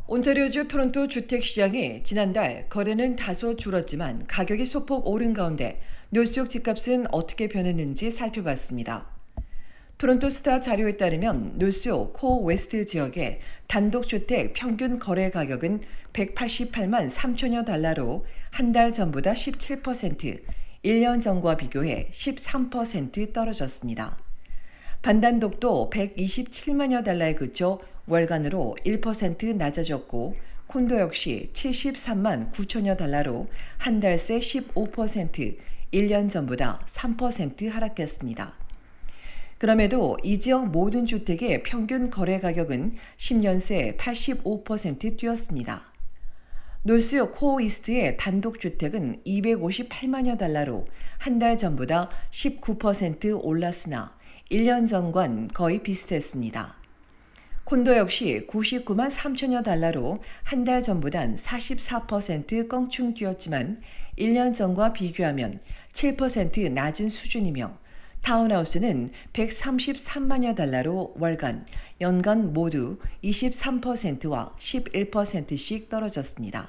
온타리오주 토론토 주택시장이 지난달 거래는 다소 줄었지만 가격이 소폭 오른 가운데 뉴스욕 집값은 어떻게 변했는지 살펴봤습니다. 토론토 스타 자료에 따르면 뉴스욕 코 웨스트 지역의 단독주택 평균 거래 가격은 188만 3천여 달러로 한 달 전보다 17%, 1년 전과 비교해 13% 떨어졌습니다. 반단독도 127만여 달러에 그쳐 월간으로 1% 낮아졌고 콘도 역시 73만 9천여 달러로 한 달 새 15%, 1년 전보다 3% 하락했습니다. 그럼에도 이 지역 모든 주택의 평균 거래 가격은 10년 새 85% 뛰었습니다. 노스욕 코이스트의 단독주택은 258만여 달러로 한 달 전보다 19% 올랐으나 1년 전과는 거의 비슷했습니다. 콘도 역시 99만 3천여 달러로 한 달 전보단 44% 껑충 뛰었지만 1년 전과 비교하면 7% 낮은 수준이며 타운하우스는 133만여 달러로 월간, 연간 모두 23%와 11%씩 떨어졌습니다.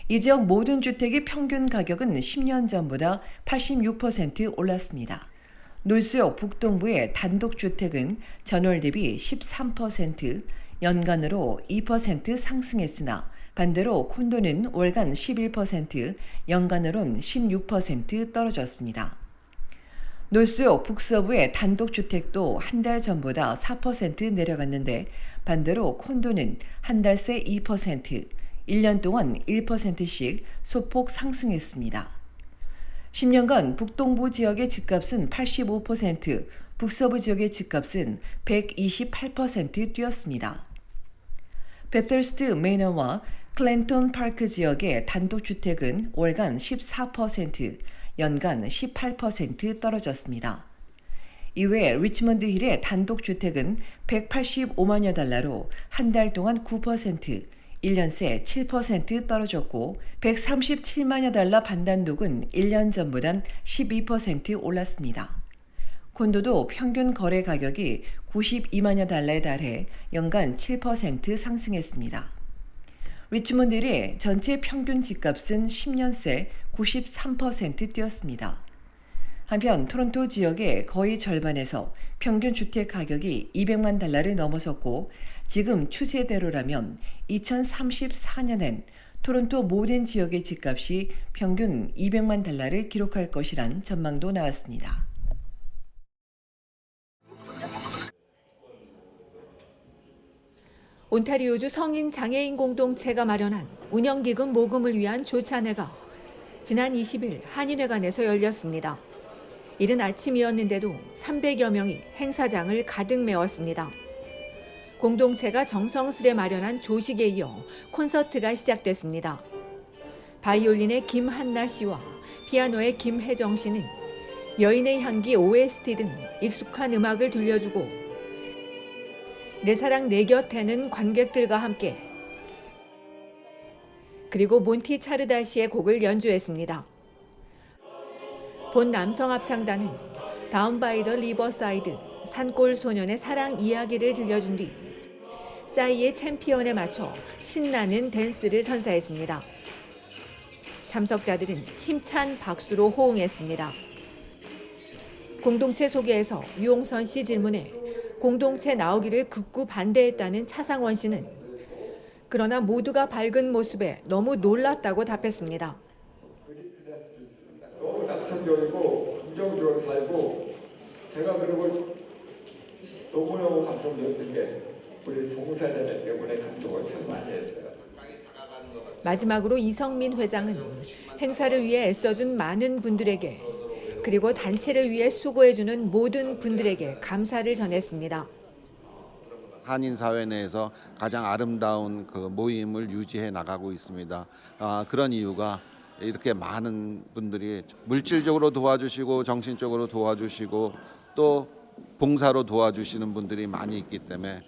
이 지역 모든 주택의 평균 가격은 10년 전보다 86% 올랐습니다. 노스욕 북동부의 단독주택은 전월 대비 13%, 연간으로 2% 상승했으나 반대로 콘도는 월간 11%, 연간으론 16% 떨어졌습니다. 노스욕 북서부의 단독주택도 한 달 전보다 4% 내려갔는데 반대로 콘도는 한 달 새 2%, 1년 동안 1%씩 소폭 상승했습니다. 10년간 북동부 지역의 집값은 85%, 북서부 지역의 집값은 128% 뛰었습니다. 베털스트 매너와 클랜톤 파크 지역의 단독주택은 월간 14%, 연간 18% 떨어졌습니다. 이외 리치먼드 힐의 단독주택은 185만여 달러로 한 달 동안 9%, 1년 새 7% 떨어졌고 137만여 달러 반단독은 1년 전보단 12% 올랐습니다. 콘도도 평균 거래 가격이 92만여 달러에 달해 연간 7% 상승했습니다. 리치몬드의 전체 평균 집값은 10년 새 93% 뛰었습니다. 한편 토론토 지역의 거의 절반에서 평균 주택 가격이 200만 달러를 넘어섰고 지금 추세대로라면 2034년엔 토론토 모든 지역의 집값이 평균 200만 달러를 기록할 것이란 전망도 나왔습니다. 온타리오주 성인 장애인 공동체가 마련한 운영기금 모금을 위한 조찬회가 지난 20일 한인회관에서 열렸습니다. 이른 아침이었는데도 300여 명이 행사장을 가득 메웠습니다. 공동체가 정성스레 마련한 조식에 이어 콘서트가 시작됐습니다. 바이올린의 김한나 씨와 피아노의 김혜정 씨는 여인의 향기 OST 등 익숙한 음악을 들려주고 내 사랑 내 곁에는 관객들과 함께 그리고 몬티 차르다시의 곡을 연주했습니다. 본 남성 합창단은 다운 바이 더 리버사이드 산골 소년의 사랑 이야기를 들려준 뒤 싸이의 챔피언에 맞춰 신나는 댄스를 선사했습니다. 참석자들은 힘찬 박수로 호응했습니다. 공동체 소개에서 유홍선 씨 질문에 공동체 나오기를 극구 반대했다는 차상원 씨는 그러나 모두가 밝은 모습에 너무 놀랐다고 답했습니다. 너무 낙천적이고 긍정적으로 살고 제가 그리고 너무너무 감동적인 게 우리 봉사자들 때문에 감동을 참 많이 했어요. 마지막으로 이성민 회장은 행사를 위해 애써준 많은 분들에게 그리고 단체를 위해 수고해주는 모든 분들에게 감사를 전했습니다. 한인 사회 내에서 가장 아름다운 그 모임을 유지해 나가고 있습니다. 그런 이유가 이렇게 많은 분들이 물질적으로 도와주시고 정신적으로 도와주시고 또 봉사로 도와주시는 분들이 많이 있기 때문에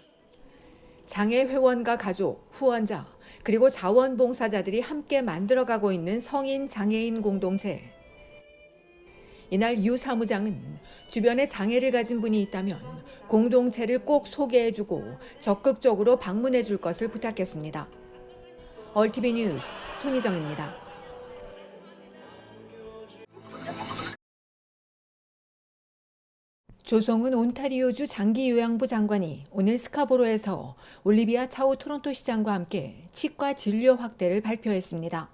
장애 회원과 가족, 후원자, 그리고 자원봉사자들이 함께 만들어가고 있는 성인 장애인 공동체. 이날 유 사무장은 주변에 장애를 가진 분이 있다면 공동체를 꼭 소개해주고 적극적으로 방문해줄 것을 부탁했습니다. 얼티비 뉴스 손희정입니다. 조성은 온타리오주 장기요양부 장관이 오늘 스카보로에서 올리비아 차오 토론토 시장과 함께 치과 진료 확대를 발표했습니다.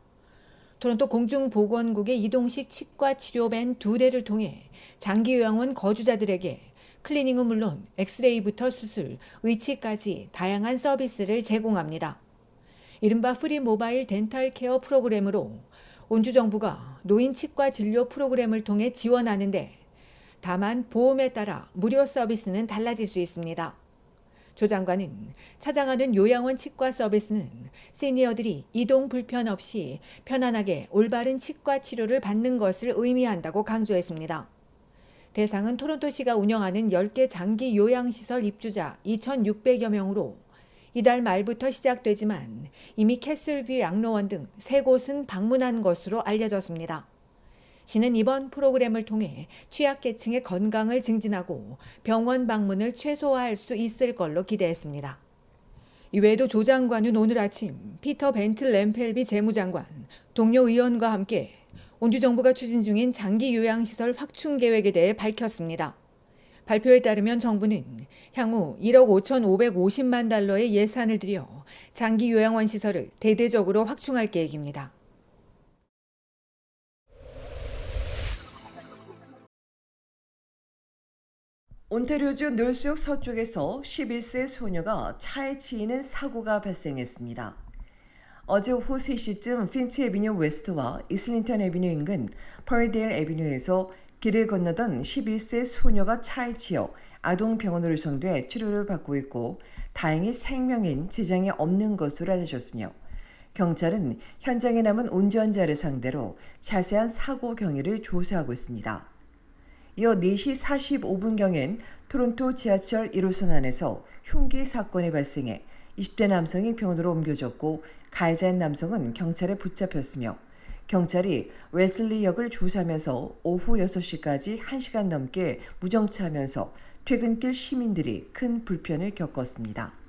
토론토 공중보건국의 이동식 치과 치료밴 2대를 통해 장기요양원 거주자들에게 클리닝은 물론 엑스레이부터 수술, 의치까지 다양한 서비스를 제공합니다. 이른바 프리 모바일 덴탈 케어 프로그램으로 온주 정부가 노인 치과 진료 프로그램을 통해 지원하는데 다만 보험에 따라 무료 서비스는 달라질 수 있습니다. 조 장관은 찾아가는 요양원 치과 서비스는 시니어들이 이동 불편 없이 편안하게 올바른 치과 치료를 받는 것을 의미한다고 강조했습니다. 대상은 토론토시가 운영하는 10개 장기 요양시설 입주자 2,600여 명으로 이달 말부터 시작되지만 이미 캐슬뷰 양로원 등 3곳은 방문한 것으로 알려졌습니다. 시는 이번 프로그램을 통해 취약계층의 건강을 증진하고 병원 방문을 최소화할 수 있을 걸로 기대했습니다. 이외에도 조 장관은 오늘 아침 피터 벤틀 램펠비 재무장관, 동료 의원과 함께 온주 정부가 추진 중인 장기 요양시설 확충 계획에 대해 밝혔습니다. 발표에 따르면 정부는 향후 1억 5,550만 달러의 예산을 들여 장기 요양원 시설을 대대적으로 확충할 계획입니다. 온타리오주 놀수역 서쪽에서 11세 소녀가 차에 치이는 사고가 발생했습니다. 어제 오후 3시쯤 핀치 애비뉴 웨스트와 이슬링턴 애비뉴 인근 펄데일 애비뉴에서 길을 건너던 11세 소녀가 차에 치여 아동병원으로 이송돼 치료를 받고 있고 다행히 생명엔 지장이 없는 것으로 알려졌으며 경찰은 현장에 남은 운전자를 상대로 자세한 사고 경위를 조사하고 있습니다. 이어 4시 45분경엔 토론토 지하철 1호선 안에서 흉기 사건이 발생해 20대 남성이 병원으로 옮겨졌고 가해자인 남성은 경찰에 붙잡혔으며 경찰이 웨슬리 역을 조사하면서 오후 6시까지 1시간 넘게 무정차하면서 퇴근길 시민들이 큰 불편을 겪었습니다.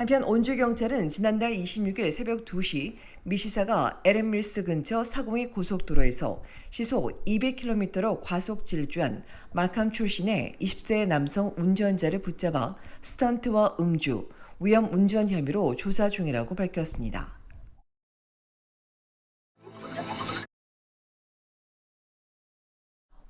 한편 온주경찰은 지난달 26일 새벽 2시 미시사가 에렌밀스 근처 사공이 고속도로에서 시속 200km로 과속 질주한 말캄 출신의 20대 남성 운전자를 붙잡아 스턴트와 음주, 위험 운전 혐의로 조사 중이라고 밝혔습니다.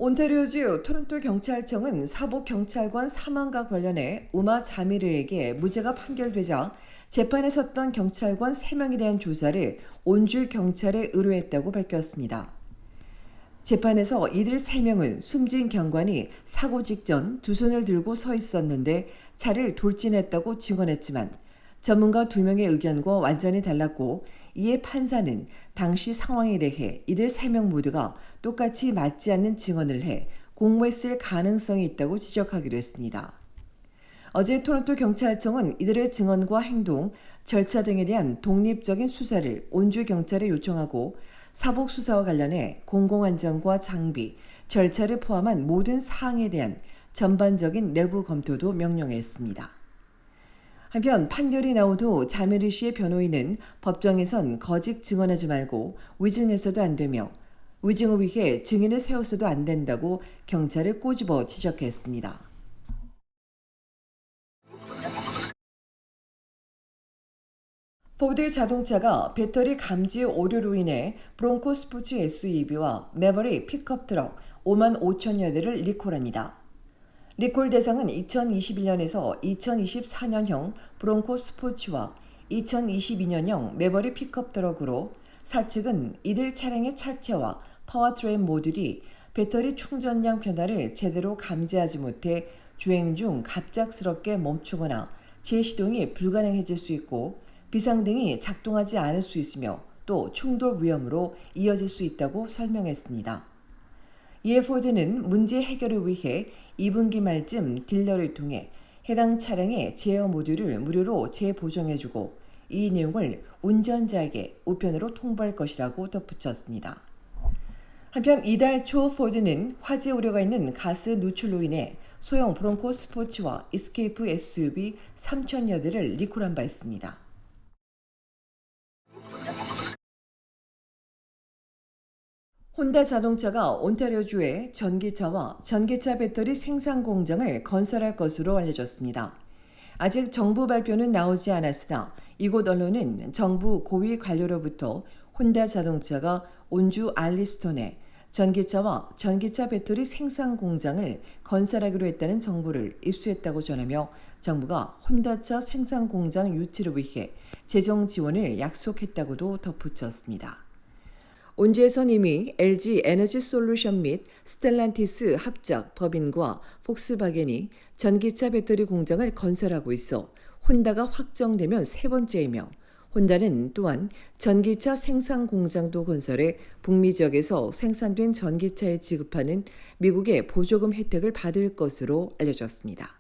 온타리오주 토론토 경찰청은 사복 경찰관 사망과 관련해 우마 자미르에게 무죄가 판결되자 재판에 섰던 경찰관 3명에 대한 조사를 온주 경찰에 의뢰했다고 밝혔습니다. 재판에서 이들 3명은 숨진 경관이 사고 직전 두 손을 들고 서 있었는데 차를 돌진했다고 증언했지만 전문가 2명의 의견과 완전히 달랐고 이에 판사는 당시 상황에 대해 이들 3명 모두가 똑같이 맞지 않는 증언을 해 공모했을 가능성이 있다고 지적하기로 했습니다. 어제 토론토 경찰청은 이들의 증언과 행동, 절차 등에 대한 독립적인 수사를 온주 경찰에 요청하고 사복 수사와 관련해 공공안전과 장비, 절차를 포함한 모든 사항에 대한 전반적인 내부 검토도 명령했습니다. 한편 판결이 나오도 자메르 씨의 변호인은 법정에선 거짓 증언하지 말고 위증해서도 안 되며 위증을 위해 증인을 세워서도 안 된다고 경찰을 꼬집어 지적했습니다. 포드 자동차가 배터리 감지 오류로 인해 브론코 스포츠 SUV와 매버릭 픽업 트럭 5만 5천여 대를 리콜합니다. 리콜 대상은 2021년에서 2024년형 브론코 스포츠와 2022년형 매버릭 픽업 트럭으로 사측은 이들 차량의 차체와 파워트레인 모듈이 배터리 충전량 변화를 제대로 감지하지 못해 주행 중 갑작스럽게 멈추거나 재시동이 불가능해질 수 있고 비상등이 작동하지 않을 수 있으며 또 충돌 위험으로 이어질 수 있다고 설명했습니다. 이에 포드는 문제 해결을 위해 2분기 말쯤 딜러를 통해 해당 차량의 제어 모듈을 무료로 재보정해주고 이 내용을 운전자에게 우편으로 통보할 것이라고 덧붙였습니다. 한편 이달 초 포드는 화재 우려가 있는 가스 누출로 인해 소형 브론코 스포츠와 이스케이프 SUV 3,000여 대를 리콜한 바 있습니다. 혼다 자동차가 온타리오주에 전기차와 전기차 배터리 생산 공장을 건설할 것으로 알려졌습니다. 아직 정부 발표는 나오지 않았으나 이곳 언론은 정부 고위 관료로부터 혼다 자동차가 온주 알리스톤에 전기차와 전기차 배터리 생산 공장을 건설하기로 했다는 정보를 입수했다고 전하며 정부가 혼다차 생산 공장 유치를 위해 재정 지원을 약속했다고도 덧붙였습니다. 온주에선 이미 LG 에너지 솔루션 및 스텔란티스 합작 법인과 폭스바겐이 전기차 배터리 공장을 건설하고 있어 혼다가 확정되면 세 번째이며 혼다는 또한 전기차 생산 공장도 건설해 북미 지역에서 생산된 전기차에 지급하는 미국의 보조금 혜택을 받을 것으로 알려졌습니다.